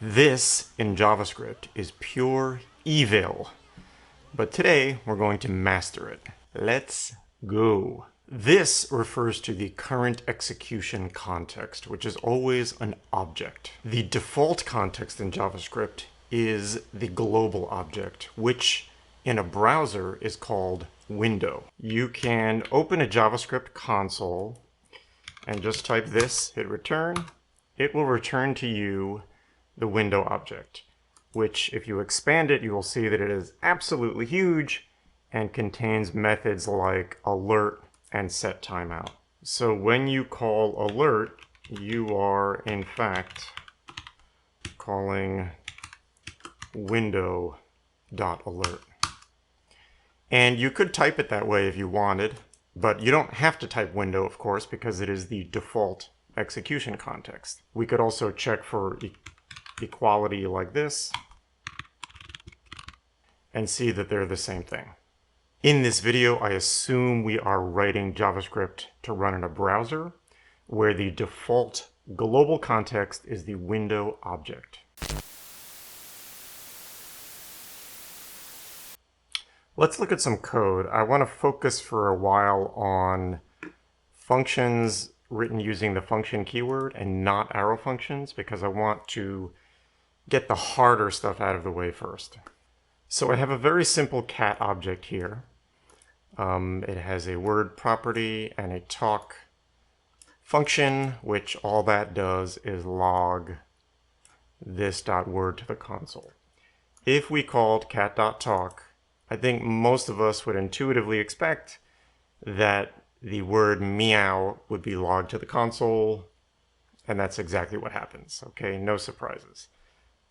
This in JavaScript is pure evil, but today we're going to master it. Let's go. This refers to the current execution context, which is always an object. The default context in JavaScript is the global object, which in a browser is called window. You can open a JavaScript console and just type this, hit return. It will return to you the window object, which if you expand it, you will see that it is absolutely huge and contains methods like alert and set timeout. So when you call alert, you are in fact calling window.alert. And you could type it that way if you wanted, but you don't have to type window, of course, because it is the default execution context. We could also check for equality like this and see that they're the same thing. In this video, I assume we are writing JavaScript to run in a browser where the default global context is the window object. Let's look at some code. I want to focus for a while on functions written using the function keyword and not arrow functions because I want to get the harder stuff out of the way first. So I have a very simple cat object here. It has a word property and a talk function, which all that does is log this.word to the console. If we called cat.talk, I think most of us would intuitively expect that the word meow would be logged to the console, and that's exactly what happens. Okay, no surprises.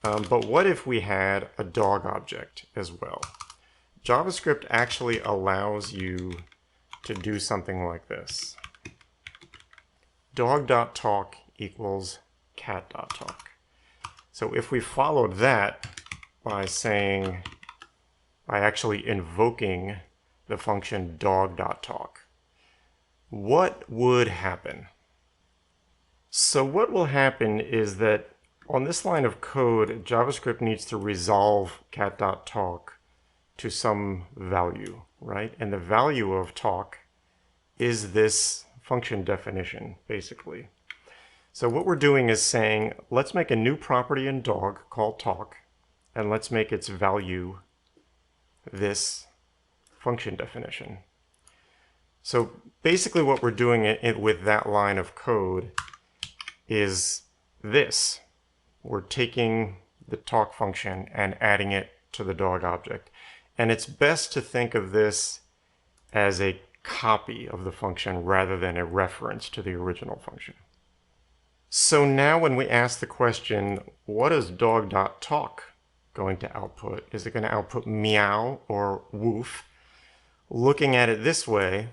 But what if we had a dog object as well? JavaScript actually allows you to do something like this. Dog.talk equals cat.talk. So if we followed that by actually invoking the function dog.talk, what would happen? So what will happen is that on this line of code, JavaScript needs to resolve cat.talk to some value, right? And the value of talk is this function definition, basically. So what we're doing is saying, let's make a new property in dog called talk, and let's make its value this function definition. So basically what we're doing with that line of code is this. We're taking the talk function and adding it to the dog object. And it's best to think of this as a copy of the function rather than a reference to the original function. So now when we ask the question, what is dog.talk going to output? Is it going to output meow or woof? Looking at it this way,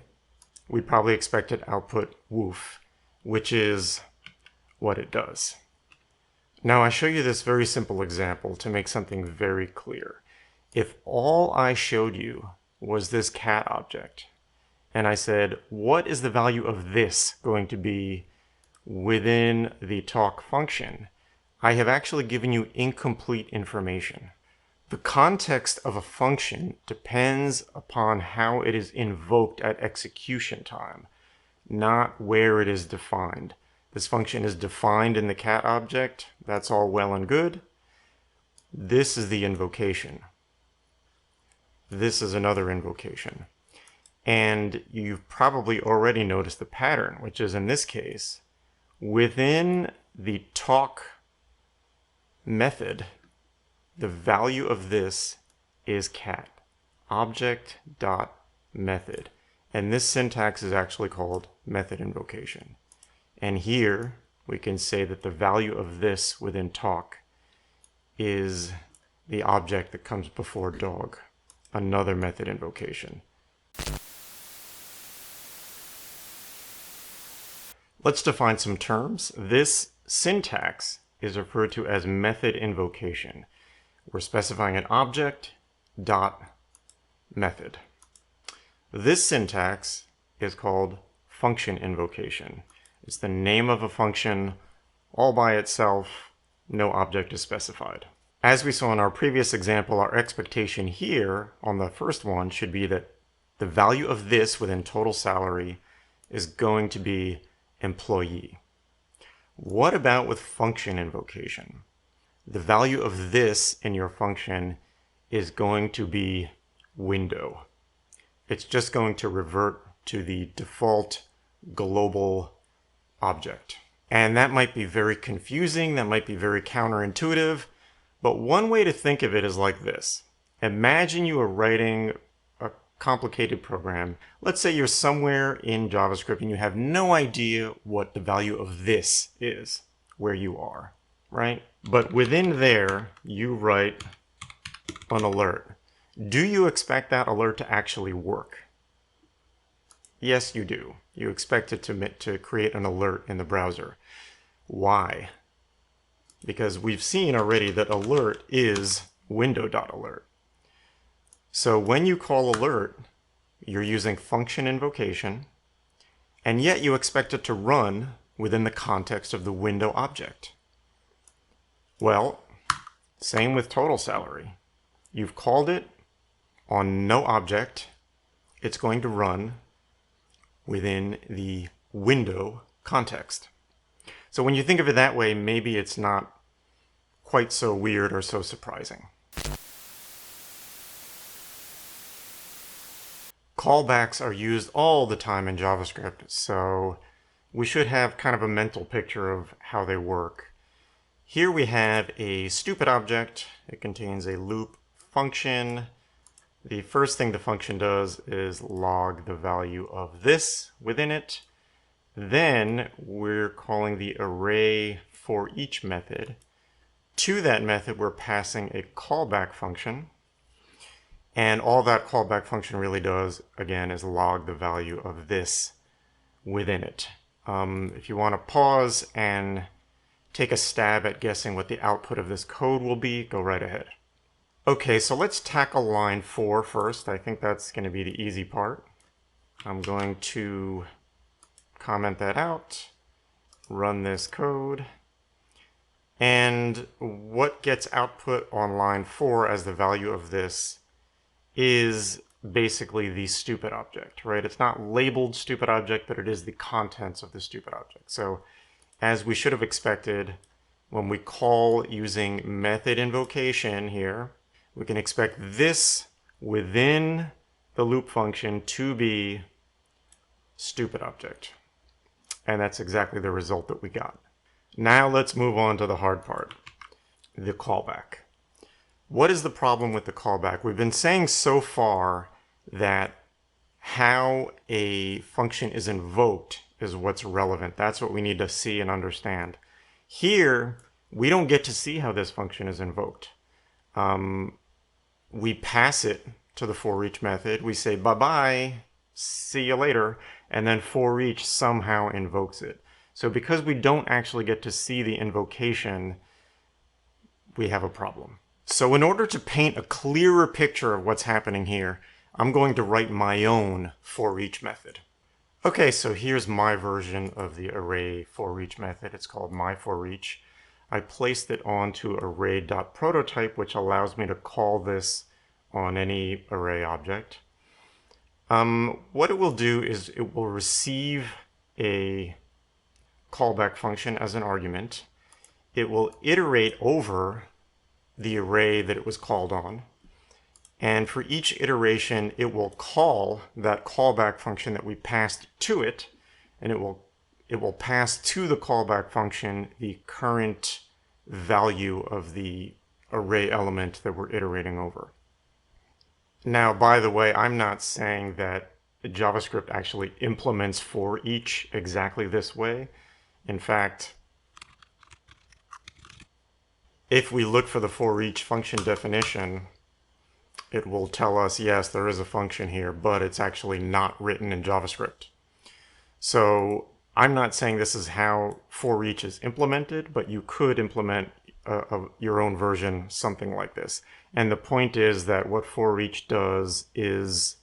we'd probably expect it to output woof, which is what it does. Now I show you this very simple example to make something very clear. If all I showed you was this cat object, and I said, what is the value of this going to be within the talk function, I have actually given you incomplete information. The context of a function depends upon how it is invoked at execution time, not where it is defined. This function is defined in the cat object. That's all well and good. This is the invocation. This is another invocation. And you've probably already noticed the pattern, which is in this case, within the talk method, the value of this is cat, object.method. And this syntax is actually called method invocation. And here we can say that the value of this within talk is the object that comes before dog, another method invocation. Let's define some terms. This syntax is referred to as method invocation. We're specifying an object dot method. This syntax is called function invocation. It's the name of a function all by itself no object is specified. As we saw in our previous example, our expectation here on the first one should be that the value of this within total salary is going to be employee. What about with function invocation? The value of this in your function is going to be window. It's just going to revert to the default global object. And that might be very confusing, that might be very counterintuitive, but one way to think of it is like this. Imagine you are writing a complicated program. Let's say you're somewhere in JavaScript and you have no idea what the value of this is, where you are, right? But within there, you write an alert. Do you expect that alert to actually work? Yes, you do. You expect it to create an alert in the browser. Why? Because we've seen already that alert is window.alert. So when you call alert, you're using function invocation, and yet you expect it to run within the context of the window object. Well, same with total salary. You've called it on no object. It's going to run within the window context. So when you think of it that way, maybe it's not quite so weird or so surprising. Callbacks are used all the time in JavaScript, so we should have kind of a mental picture of how they work. Here we have a stupid object. It contains a loop function. The first thing the function does is log the value of this within it. Then we're calling the array for each method. To that method, we're passing a callback function. And all that callback function really does, again, is log the value of this within it. If you want to pause and take a stab at guessing what the output of this code will be, go right ahead. Okay, so let's tackle line 4 first. I think that's going to be the easy part. I'm going to comment that out, run this code, and what gets output on line 4 as the value of this is basically the stupid object, right? It's not labeled stupid object, but it is the contents of the stupid object. So as we should have expected, when we call using method invocation here, we can expect this within the loop function to be stupid object. And that's exactly the result that we got. Now let's move on to the hard part, the callback. What is the problem with the callback? We've been saying so far that how a function is invoked is what's relevant. That's what we need to see and understand. Here, we don't get to see how this function is invoked. We pass it to the for-each method. We say, bye-bye, see you later, and then for-each somehow invokes it. So because we don't actually get to see the invocation, we have a problem. So in order to paint a clearer picture of what's happening here, I'm going to write my own for-each method. Okay, so here's my version of the array for-each method. It's called myForEach. I placed it onto array.prototype, which allows me to call this on any array object. What it will do is it will receive a callback function as an argument. It will iterate over the array that it was called on. And for each iteration, it will call that callback function that we passed to it, and it will pass to the callback function the current value of the array element that we're iterating over. Now, by the way, I'm not saying that JavaScript actually implements for each exactly this way. In fact, if we look for the for each function definition, it will tell us, yes, there is a function here, but it's actually not written in JavaScript. So I'm not saying this is how for each is implemented, but you could implement your own version, something like this. And the point is that what for each does is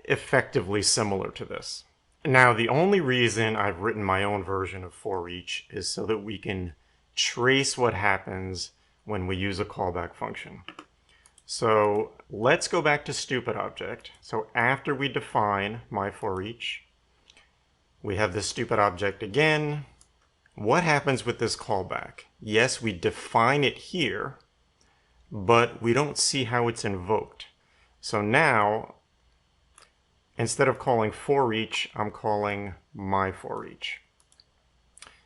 effectively similar to this. Now, the only reason I've written my own version of for each is so that we can trace what happens when we use a callback function. So let's go back to stupid object. So after we define my for each, we have this stupid object again. What happens with this callback? Yes, we define it here, but we don't see how it's invoked. So now, instead of calling for each, I'm calling my for each.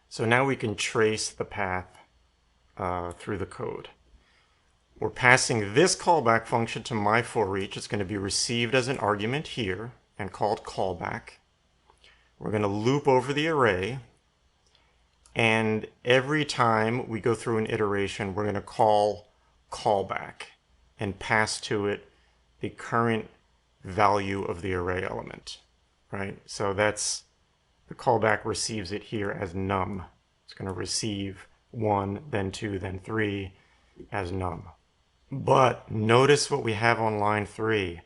So now we can trace the path through the code. We're passing this callback function to my for each. It's going to be received as an argument here and called callback. We're going to loop over the array, and every time we go through an iteration, we're going to call callback and pass to it the current value of the array element, right? So that's the callback receives it here as num. It's going to receive 1, then 2, then 3 as num. But notice what we have on line 3,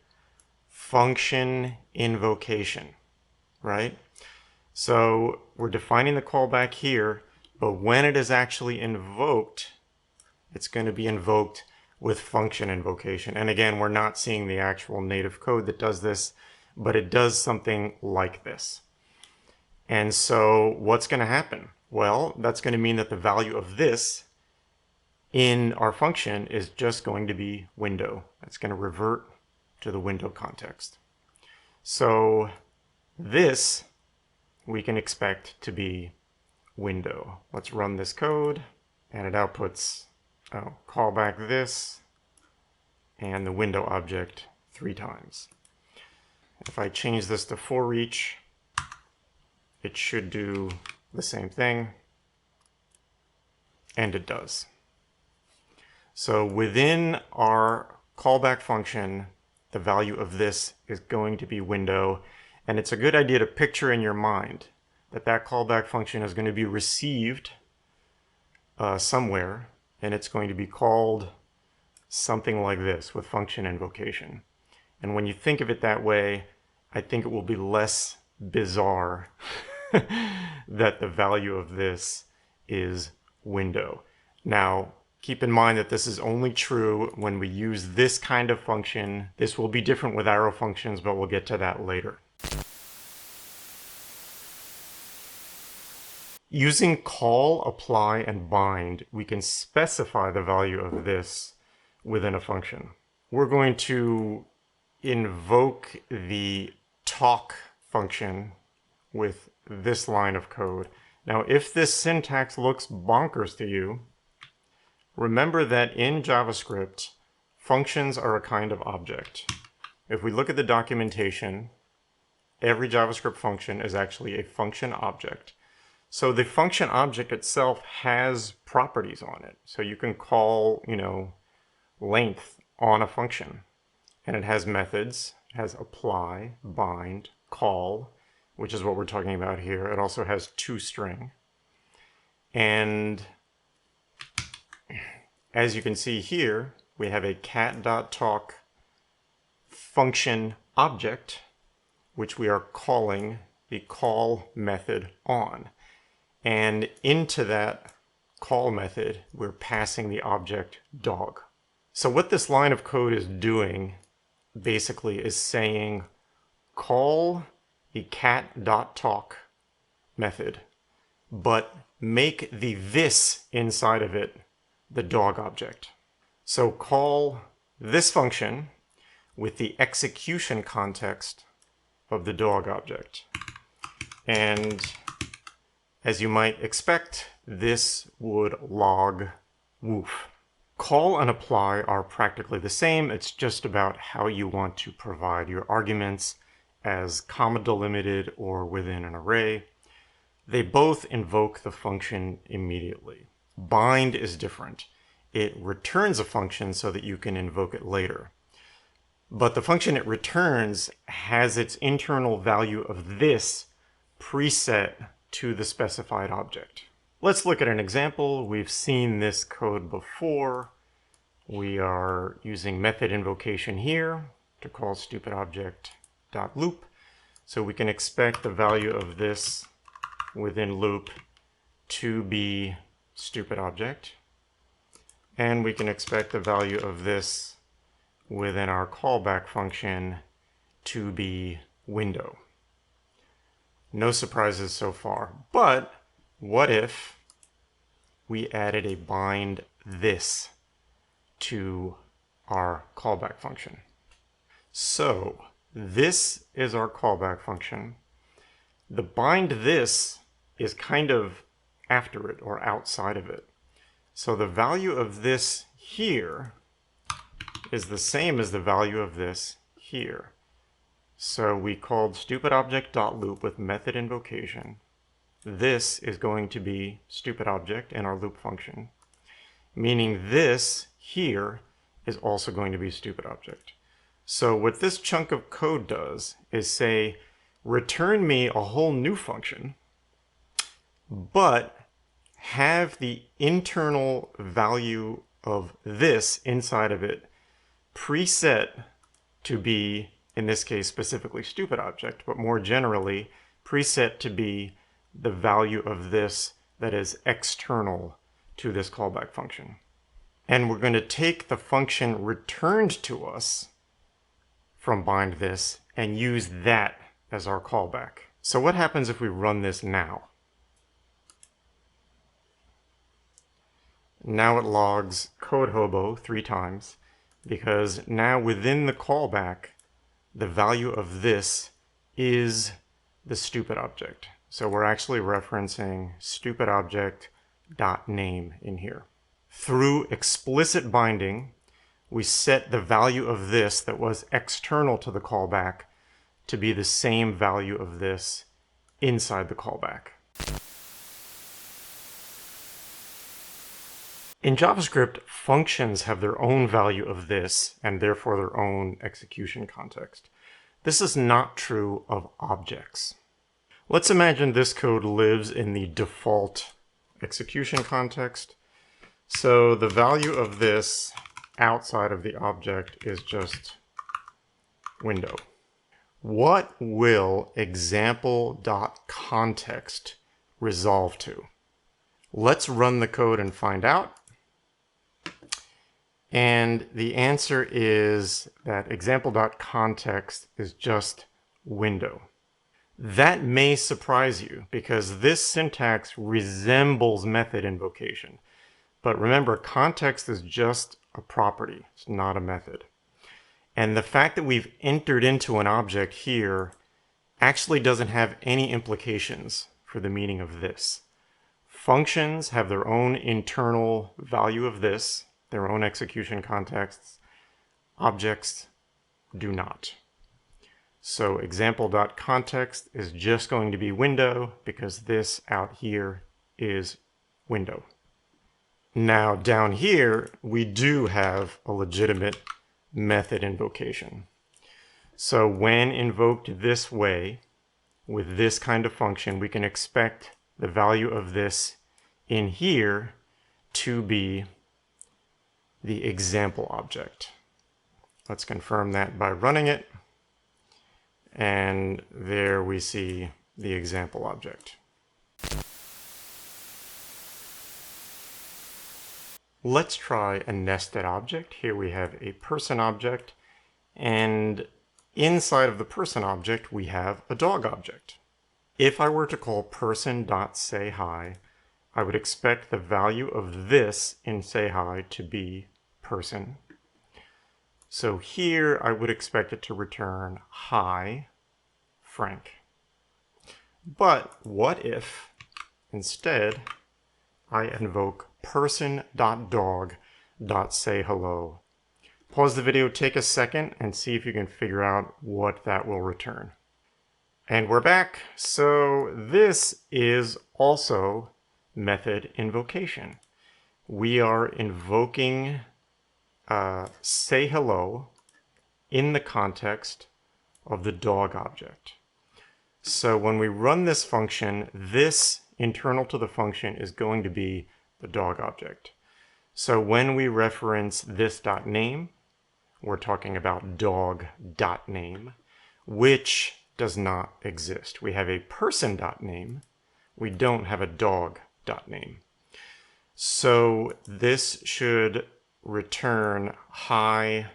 function invocation, right? So we're defining the callback here, but when it is actually invoked, it's going to be invoked with function invocation. And again, we're not seeing the actual native code that does this, but it does something like this. And so what's going to happen? Well, that's going to mean that the value of this in our function is just going to be window. It's going to revert to the window context. So this we can expect to be window. Let's run this code, and it outputs callback this and the window object 3 times. If I change this to for each, it should do the same thing, and it does. So within our callback function, the value of this is going to be window, and it's a good idea to picture in your mind that that callback function is going to be received somewhere, and it's going to be called something like this with function invocation. And when you think of it that way, I think it will be less bizarre that the value of this is window. Now, keep in mind that this is only true when we use this kind of function. This will be different with arrow functions, but we'll get to that later. Using call, apply, and bind, we can specify the value of this within a function. We're going to invoke the talk function with this line of code. Now, if this syntax looks bonkers to you, remember that in JavaScript, functions are a kind of object. If we look at the documentation, every JavaScript function is actually a function object. So the function object itself has properties on it. So you can call, length on a function. And it has methods. It has apply, bind, call, which is what we're talking about here. It also has toString. And as you can see here, we have a cat.talk function object, which we are calling the call method on. And into that call method, we're passing the object dog. So what this line of code is doing basically is saying call the cat.talk method, but make the this inside of it the dog object. So call this function with the execution context of the dog object. And as you might expect, this would log woof. Call and apply are practically the same. It's just about how you want to provide your arguments as comma delimited or within an array. They both invoke the function immediately. Bind is different. It returns a function so that you can invoke it later. But the function it returns has its internal value of this preset to the specified object. Let's look at an example. We've seen this code before. We are using method invocation here to call stupid object.loop. So we can expect the value of this within loop to be stupid object. And we can expect the value of this within our callback function to be window. No surprises so far, but what if we added a bind this to our callback function? So this is our callback function. The bind this is kind of after it or outside of it. So the value of this here is the same as the value of this here. So we called stupidObject.loop with method invocation. This is going to be stupidObject in our loop function, meaning this here is also going to be stupidObject. So what this chunk of code does is say, return me a whole new function, but have the internal value of this inside of it preset to be, in this case specifically stupidObject, but more generally preset to be the value of this that is external to this callback function. And we're going to take the function returned to us from bind this and use that as our callback. So what happens if we run this now? Now it logs code hobo 3 times, because now within the callback, the value of this is the stupid object. So we're actually referencing stupidObject.name in here. Through explicit binding, we set the value of this that was external to the callback to be the same value of this inside the callback. In JavaScript, functions have their own value of this and therefore their own execution context. This is not true of objects. Let's imagine this code lives in the default execution context. So the value of this outside of the object is just window. What will example.context resolve to? Let's run the code and find out. And the answer is that example.context is just window. That may surprise you because this syntax resembles method invocation. But remember, context is just a property, it's not a method. And the fact that we've entered into an object here actually doesn't have any implications for the meaning of this. Functions have their own internal value of this, their own execution contexts. Objects do not. So example.context is just going to be window because this out here is window. Now down here, we do have a legitimate method invocation. So when invoked this way, with this kind of function, we can expect the value of this in here to be the example object. Let's confirm that by running it. And there we see the example object. Let's try a nested object. Here we have a person object, and inside of the person object we have a dog object. If I were to call person.sayHi, I would expect the value of this in sayHi to be person. So here I would expect it to return hi, Frank. But what if instead I invoke person.dog.sayHello? Pause the video, take a second, and see if you can figure out what that will return. And we're back. So this is also method invocation. We are invoking say hello in the context of the dog object. So when we run this function, this internal to the function is going to be the dog object. So when we reference this.name, we're talking about dog.name, which does not exist. We have a person.name, we don't have a dog.name. So this should return high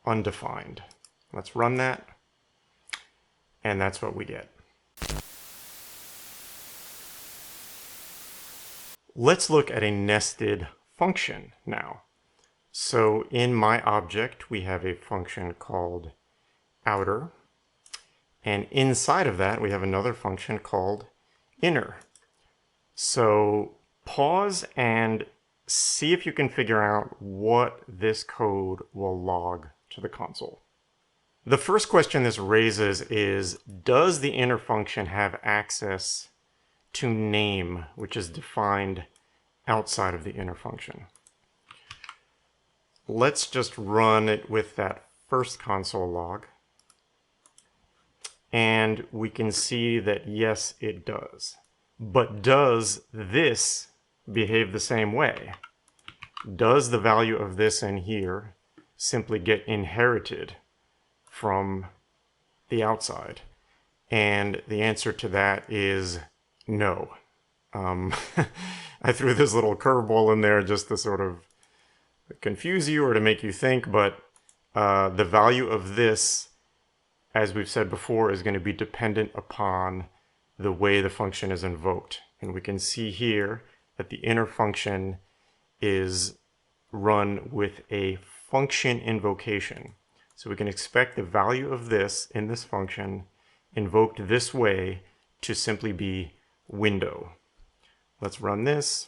undefined. Let's run that, and that's what we get. Let's look at a nested function now. So in my object, we have a function called outer, and inside of that, we have another function called inner. So pause and see if you can figure out what this code will log to the console. The first question this raises is, does the inner function have access to name, which is defined outside of the inner function? Let's just run it with that first console log. And we can see that yes, it does. But does this behave the same way? Does the value of this in here simply get inherited from the outside? And the answer to that is no. I threw this little curveball in there just to sort of confuse you or to make you think, but the value of this, as we've said before, is going to be dependent upon the way the function is invoked. And we can see here that the inner function is run with a function invocation. So we can expect the value of this in this function invoked this way to simply be window. Let's run this,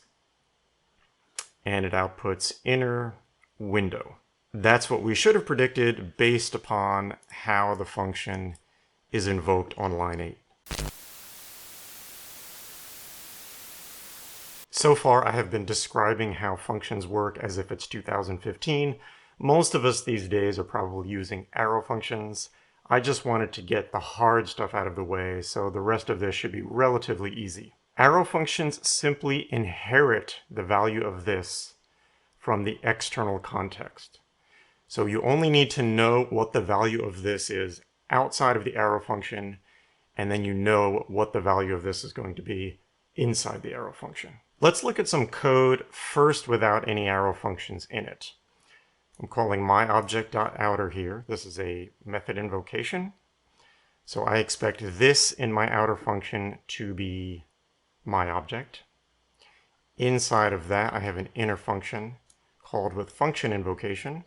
and it outputs inner window. That's what we should have predicted based upon how the function is invoked on line 8. So far, I have been describing how functions work as if it's 2015. Most of us these days are probably using arrow functions. I just wanted to get the hard stuff out of the way, so the rest of this should be relatively easy. Arrow functions simply inherit the value of this from the external context. So you only need to know what the value of this is outside of the arrow function, and then you know what the value of this is going to be inside the arrow function. Let's look at some code first without any arrow functions in it. I'm calling myObject.outer here. This is a method invocation. So I expect this in my outer function to be my object. Inside of that, I have an inner function called with function invocation.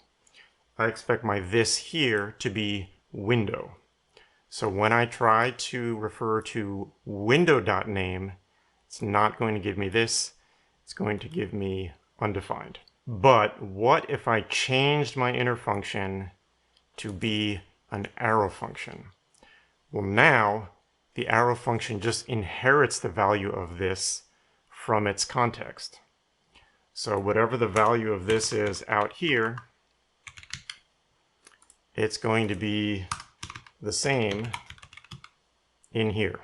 I expect my this here to be window. So when I try to refer to window.name, it's not going to give me this. It's going to give me undefined. But what if I changed my inner function to be an arrow function? Well, now the arrow function just inherits the value of this from its context. So whatever the value of this is out here, it's going to be the same in here.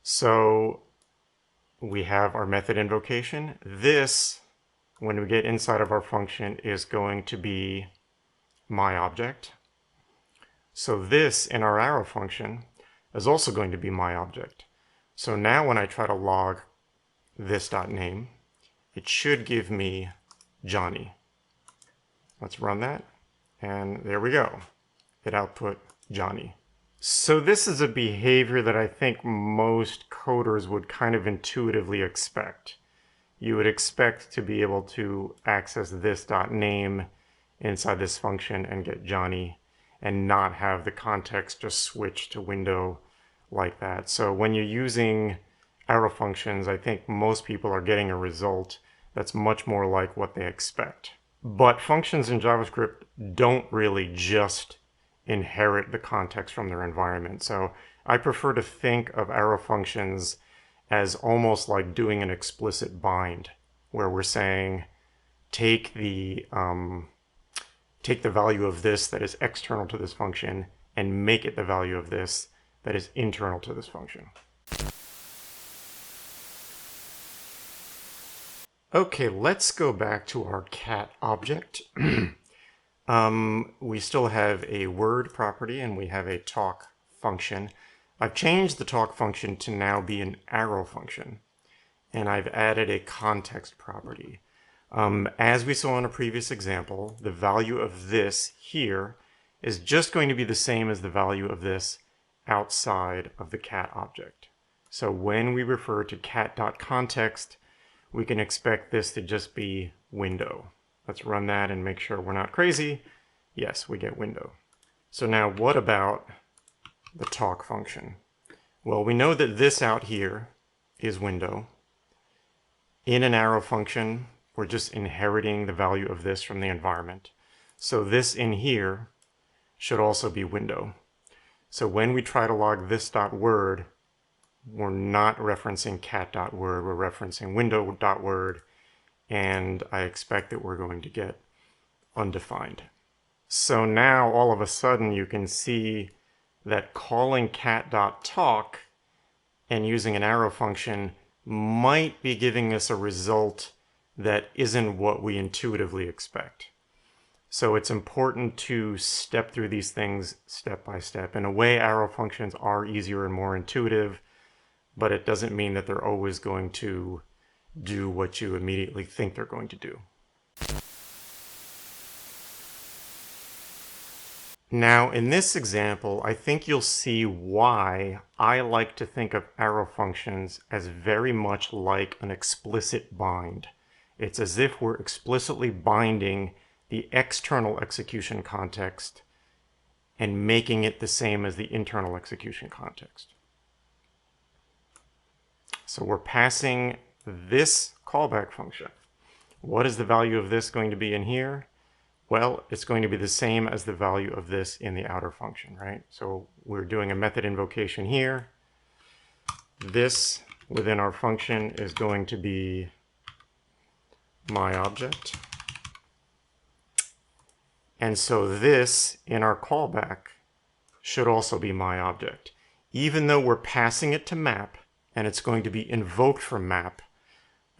So we have our method invocation. This, when we get inside of our function, is going to be my object. So this in our arrow function is also going to be my object. So now when I try to log this.name, it should give me Johnny. Let's run that, and there we go. It output Johnny. So this is a behavior that I think most coders would kind of intuitively expect. You would expect to be able to access this.name inside this function and get Johnny and not have the context just switch to window like that. So when you're using arrow functions, I think most people are getting a result that's much more like what they expect. But functions in JavaScript don't really just inherit the context from their environment. So I prefer to think of arrow functions as almost like doing an explicit bind, where we're saying take the value of this that is external to this function and make it the value of this that is internal to this function. Okay, let's go back to our cat object. We still have a word property and we have a talk function. I've changed the talk function to now be an arrow function. and I've added a context property. As we saw in a previous example, the value of this here is just going to be the same as the value of this outside of the cat object. So when we refer to cat.context, we can expect this to just be window. Let's run that and make sure we're not crazy. Yes, we get window. So now what about the talk function? Well, we know that this out here is window. In an arrow function, we're just inheriting the value of this from the environment. So this in here should also be window. So when we try to log this.word, we're not referencing cat.word, we're referencing window.word, and I expect that we're going to get undefined. So now all of a sudden you can see that calling cat.talk and using an arrow function might be giving us a result that isn't what we intuitively expect. So it's important to step through these things step by step. In a way, arrow functions are easier and more intuitive, but it doesn't mean that they're always going to do what you immediately think they're going to do. Now, in this example, I think you'll see why I like to think of arrow functions as very much like an explicit bind. It's as if we're explicitly binding the external execution context and making it the same as the internal execution context. So we're passing this callback function. What is the value of this going to be in here? Well, it's going to be the same as the value of this in the outer function, right? So we're doing a method invocation here. This within our function is going to be my object. And so this in our callback should also be my object. Even though we're passing it to map and it's going to be invoked from map,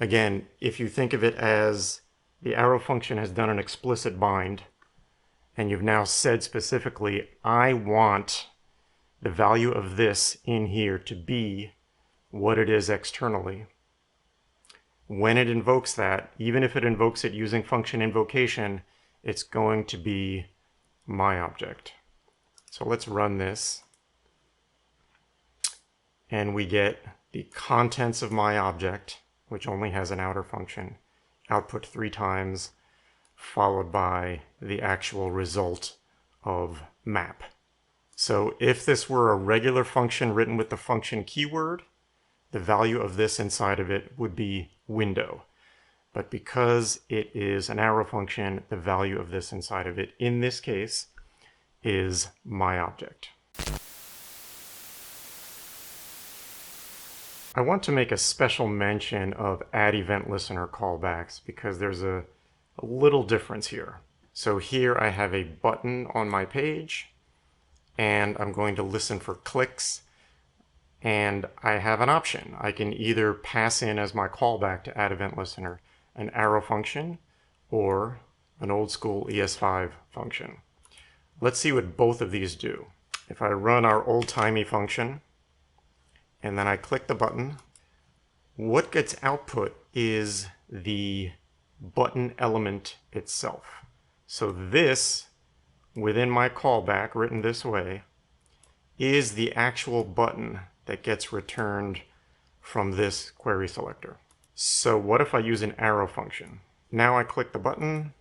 again, if you think of it as the arrow function has done an explicit bind, and you've now said specifically, I want the value of this in here to be what it is externally. When it invokes that, even if it invokes it using function invocation, it's going to be my object. So let's run this, and we get the contents of my object, which only has an outer function, output 3 times, followed by the actual result of map. So if this were a regular function written with the function keyword, the value of this inside of it would be window. But because it is an arrow function, the value of this inside of it, in this case, is my object. I want to make a special mention of addEventListener callbacks because there's a little difference here. So here I have a button on my page, and I'm going to listen for clicks, and I have an option. I can either pass in as my callback to addEventListener an arrow function or an old school ES5 function. Let's see what both of these do. If I run our old-timey function, and then I click the button, what gets output is the button element itself. So this, within my callback, written this way, is the actual button that gets returned from this query selector. So what if I use an arrow function? Now I click the button,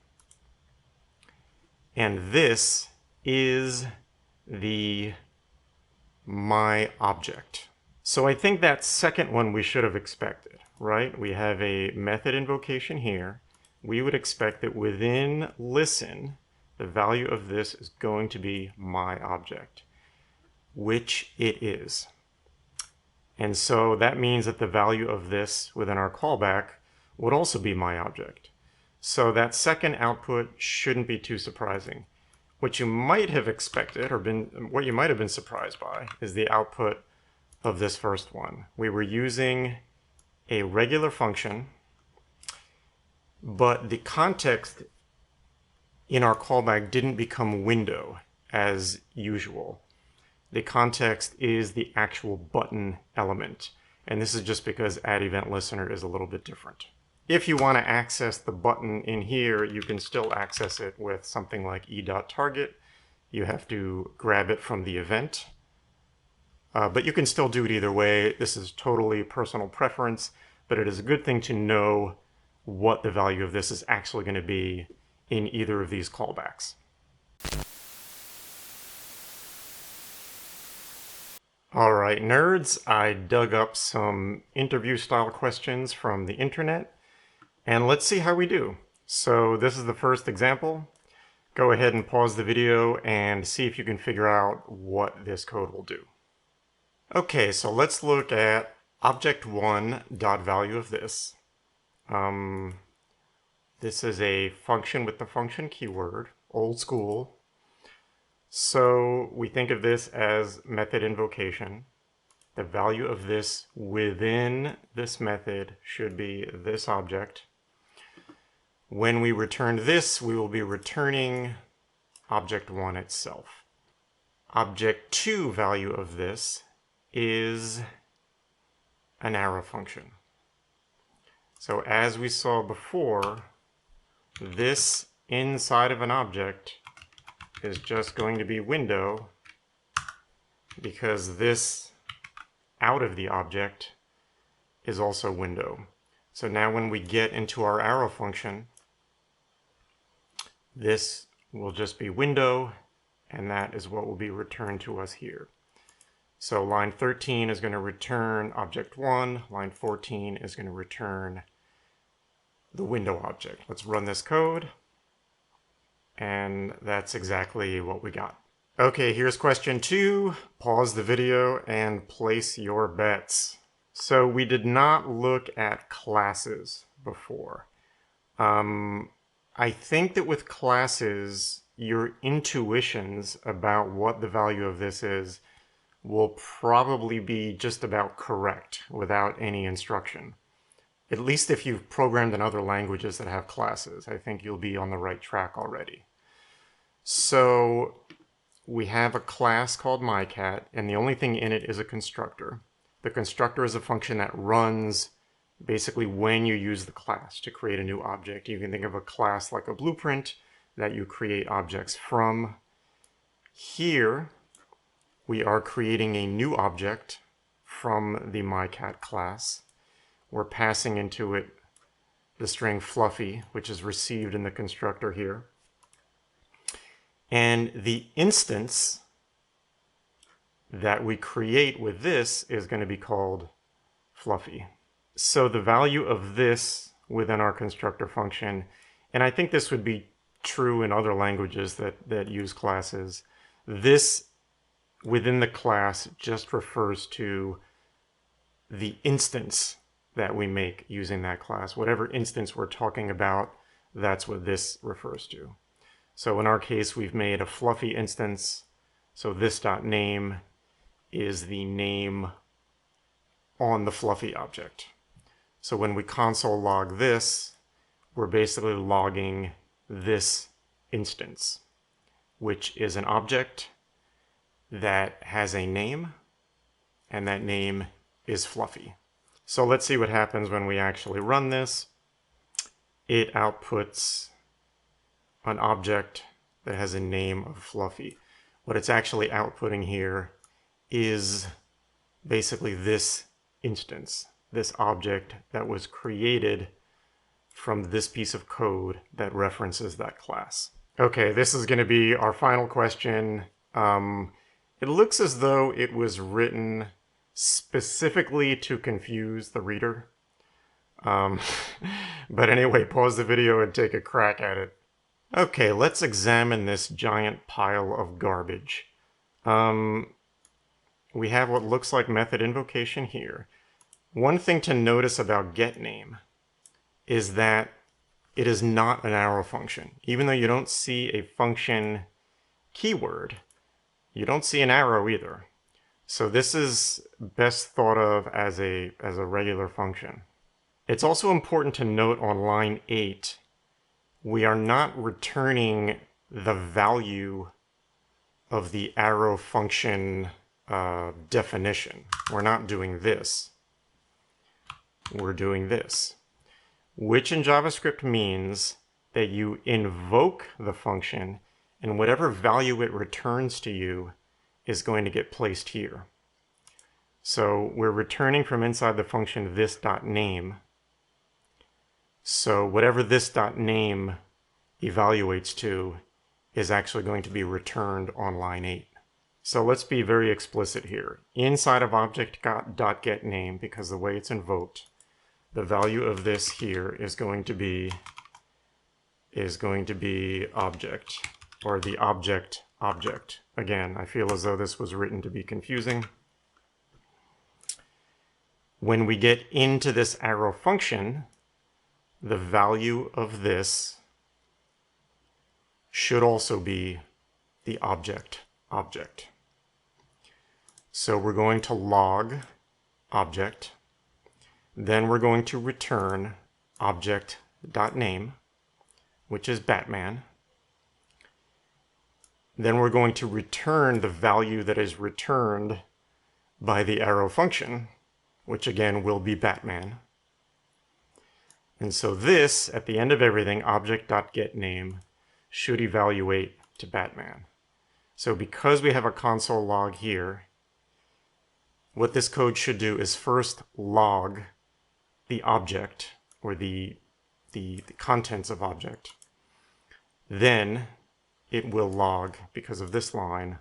and this is the my object. So I think that second one we should have expected, right? We have a method invocation here. We would expect that within listen, the value of this is going to be my object, which it is. And so that means that the value of this within our callback would also be my object. So that second output shouldn't be too surprising. What you might have expected, or what you might have been surprised by, is the output of this first one. We were using a regular function, but the context in our callback didn't become window as usual. The context is the actual button element. And this is just because addEventListener is a little bit different. If you want to access the button in here, you can still access it with something like e.target. You have to grab it from the event. But you can still do it either way. This is totally personal preference, but it is a good thing to know what the value of this is actually going to be in either of these callbacks. All right, nerds, I dug up some interview-style questions from the internet, and let's see how we do. So this is the first example. Go ahead and pause the video and see if you can figure out what this code will do. Okay, so let's look at object1.value of this. This is a function with the function keyword, old school. So we think of this as method invocation. The value of this within this method should be this object. When we return this, we will be returning object1 itself. Object2 value of this is an arrow function. So as we saw before, this inside of an object is just going to be window, because this out of the object is also window. So now when we get into our arrow function, this will just be window, and that is what will be returned to us here. So line 13 is going to return object1, line 14 is going to return the window object. Let's run this code, and that's exactly what we got. Okay, here's question 2. Pause the video and place your bets. So we did not look at classes before. I think that with classes, your intuitions about what the value of this is will probably be just about correct without any instruction. At least if you've programmed in other languages that have classes, I think you'll be on the right track already. So we have a class called myCat, and the only thing in it is a constructor. The constructor is a function that runs basically when you use the class to create a new object. You can think of a class like a blueprint that you create objects from. Here, we are creating a new object from the myCat class. We're passing into it the string fluffy, which is received in the constructor here. And the instance that we create with this is going to be called fluffy. So the value of this within our constructor function, and I think this would be true in other languages that use classes, this within the class just refers to the instance that we make using that class. Whatever instance we're talking about, that's what this refers to. So in our case, we've made a fluffy instance. So this.name is the name on the fluffy object. So when we console log this, we're basically logging this instance, which is an object that has a name, and that name is fluffy. So let's see what happens when we actually run this. It outputs an object that has a name of fluffy. What it's actually outputting here is basically this instance, this object that was created from this piece of code that references that class. Okay, this is going to be our final question. It looks as though it was written specifically to confuse the reader. But anyway, pause the video and take a crack at it. Okay, let's examine this giant pile of garbage. We have what looks like method invocation here. One thing to notice about getName is that it is not an arrow function. Even though you don't see a function keyword, you don't see an arrow either. So this is best thought of as a regular function. It's also important to note on line 8, we are not returning the value of the arrow function definition. We're not doing this. we're doing this, which in JavaScript means that you invoke the function and whatever value it returns to you is going to get placed here. So we're returning from inside the function this.name. So whatever this.name evaluates to is actually going to be returned on line 8. So let's be very explicit here. Inside of object.getName, because the way it's invoked, the value of this here is going to be object, or the object. Again, I feel as though this was written to be confusing. When we get into this arrow function, the value of this should also be the object. So we're going to log object, then we're going to return object.name, which is Batman. Then we're going to return the value that is returned by the arrow function, which again will be Batman. And so this, at the end of everything, object.getName, should evaluate to Batman. So because we have a console log here, what this code should do is first log the object, or the contents of object. Then it will log, because of this line,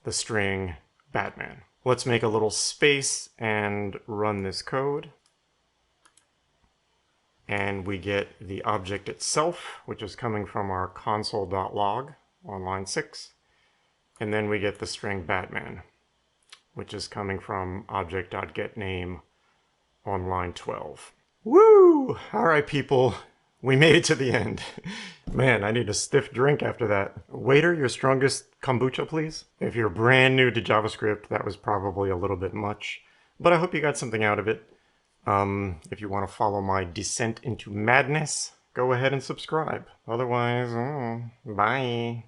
the string Batman. Let's make a little space and run this code. And we get the object itself, which is coming from our console.log on line 6. And then we get the string Batman, which is coming from object.getName on line 12. Woo! All right, people. We made it to the end. Man, I need a stiff drink after that. Waiter, your strongest kombucha, please. If you're brand new to JavaScript, that was probably a little bit much, but I hope you got something out of it. If you want to follow my descent into madness, go ahead and subscribe. Otherwise, bye.